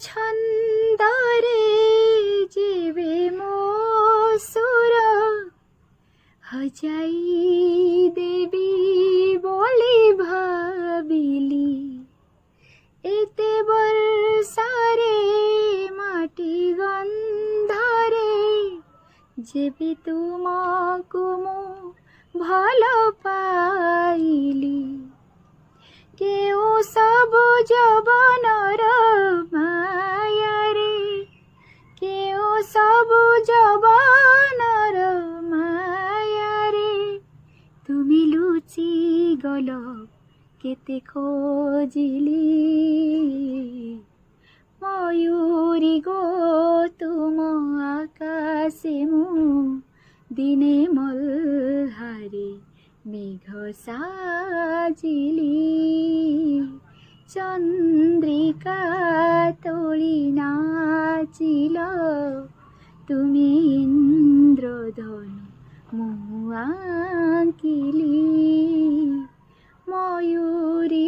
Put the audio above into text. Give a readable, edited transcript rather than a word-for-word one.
ছন্দরে যেবে মো সুর হজাই দেবী বলি ভাবিলি এতে বর্ষারে মাটি গন্ধরে যেবে তুমকু মু ভাল পাইলি কেউ সবু যবনর মায়ারে কেউ সবু যবনর মায়ারে তুমি লুচি গল কেতে খোঁজিলি ময়ূরী গো তুম আকাশে মু দিনে মলহারে মেঘ সাজিলি চন্দ্রিকা তোলি নাচিল তুমি ইন্দ্রধনু মু আঁকিলি ময়ূরী